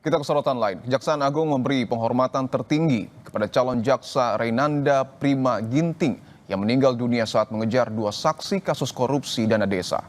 Kita ke sorotan lain. Kejaksaan Agung memberi penghormatan tertinggi kepada calon jaksa Reinanda Prima Ginting yang meninggal dunia saat mengejar dua saksi kasus korupsi dana desa.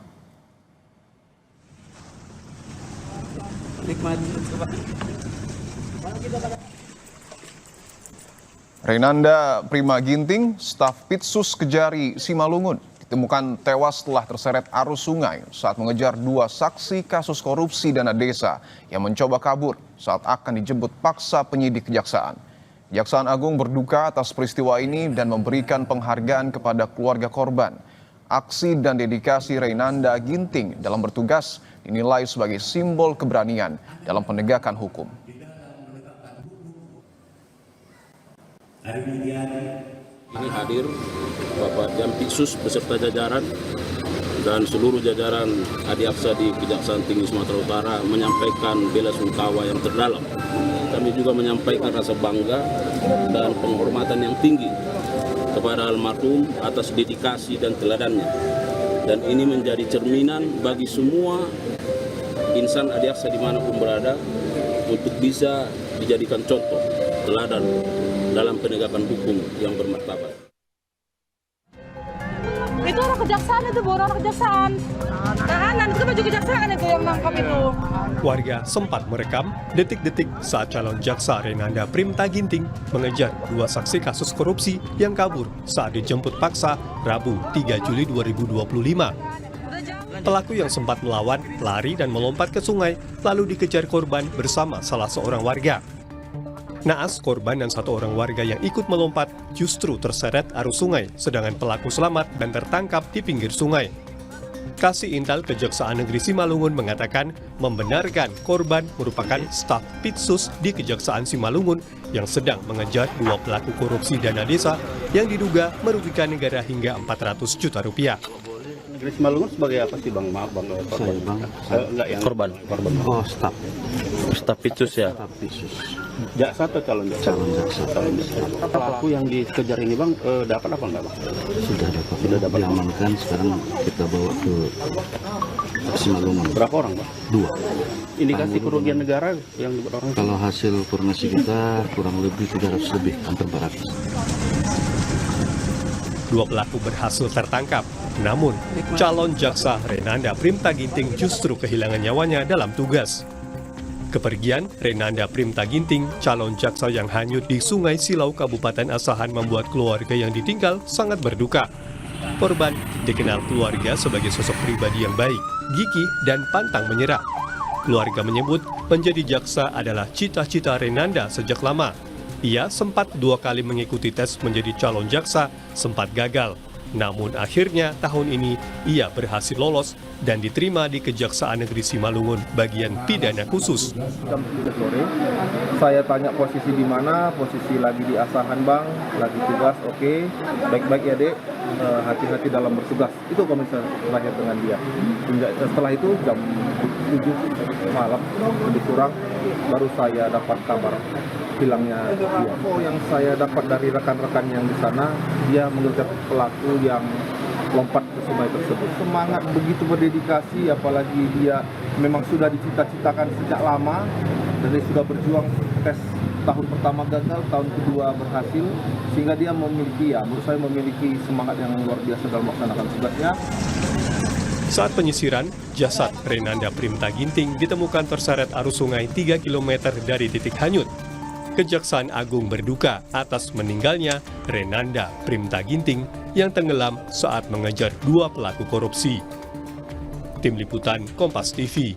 Reinanda Prima Ginting, staf Pitsus Kejari Simalungun, ditemukan tewas setelah terseret arus sungai saat mengejar dua saksi kasus korupsi dana desa yang mencoba kabur saat akan dijemput paksa penyidik kejaksaan. Kejaksaan Agung berduka atas peristiwa ini dan memberikan penghargaan kepada keluarga korban. Aksi dan dedikasi Reinanda Ginting dalam bertugas dinilai sebagai simbol keberanian dalam penegakan hukum. Ini hadir Bapak Jampitsus beserta jajaran dan seluruh jajaran Adiaksa di Kejaksaan Tinggi Sumatera Utara menyampaikan bela sungkawa yang terdalam. Kami juga menyampaikan rasa bangga dan penghormatan yang tinggi kepada almarhum atas dedikasi dan teladannya. Dan ini menjadi cerminan bagi semua insan Adiaksa dimanapun berada untuk bisa dijadikan contoh teladan dalam penegakan hukum yang bermartabat. Itu orang kejaksaan, itu orang kejaksaan. Tahanan, itu baju kejaksaan itu yang nangkap itu. Warga sempat merekam detik-detik saat calon jaksa Reinanda Prima Ginting mengejar dua saksi kasus korupsi yang kabur saat dijemput paksa Rabu 3 Juli 2025. Pelaku yang sempat melawan, lari dan melompat ke sungai lalu dikejar korban bersama salah seorang warga. Naas, korban dan satu orang warga yang ikut melompat justru terseret arus sungai, sedangkan pelaku selamat dan tertangkap di pinggir sungai. Kasih Intel Kejaksaan Negeri Simalungun mengatakan membenarkan korban merupakan staf Pitsus di Kejaksaan Simalungun yang sedang mengejar dua pelaku korupsi dana desa yang diduga merugikan negara hingga 400 juta rupiah. Negeri Simalungun sebagai apa sih Bang? Maaf Bang. Korban. Oh, staf Pitsus ya? Staf Pitsus. Jaksa atau calon jaksa? Calon jaksa. Pelaku yang dikejar ini Bang, dapat apa enggak Bang? Sudah dapat diamankan, sekarang kita bawa ke Simalungun. Berapa orang Bang? 2. Indikasi kerugian negara yang orang? Kalau hasil koordinasi kita kurang lebih 300 lebih, hampir 400. Dua pelaku berhasil tertangkap, namun calon jaksa Reinanda Prima Ginting justru kehilangan nyawanya dalam tugas. Kepergian Reinanda Prima Ginting, calon jaksa yang hanyut di Sungai Silau Kabupaten Asahan membuat keluarga yang ditinggal sangat berduka. Korban dikenal keluarga sebagai sosok pribadi yang baik, gigih, dan pantang menyerah. Keluarga menyebut menjadi jaksa adalah cita-cita Reinanda sejak lama. Ia sempat 2 kali mengikuti tes menjadi calon jaksa, sempat gagal. Namun akhirnya tahun ini ia berhasil lolos dan diterima di Kejaksaan Negeri Simalungun bagian pidana khusus. Jam 3 sore, saya tanya posisi di mana, posisi lagi di Asahan Bang, lagi tugas, oke, baik-baik ya Dek, hati-hati dalam bertugas. Itu komentar terakhir dengan dia. Hingga setelah itu jam 7 malam, lebih kurang, baru saya dapat kabar hilangnya dia. Yang saya dapat dari rekan-rekan yang di sana, dia mengejar pelaku yang lompat ke sungai tersebut. Semangat begitu berdedikasi, apalagi dia memang sudah dicita-citakan sejak lama, dan dia sudah berjuang tes tahun pertama gagal, tahun kedua berhasil, sehingga dia memiliki, menurut saya memiliki semangat yang luar biasa dalam melaksanakan tugasnya. Saat penyisiran, jasad Reinanda Prima Ginting ditemukan terseret arus sungai 3 km dari titik hanyut. Kejaksaan Agung berduka atas meninggalnya Reinanda Prima Ginting yang tenggelam saat mengejar dua pelaku korupsi. Tim Liputan Kompas TV.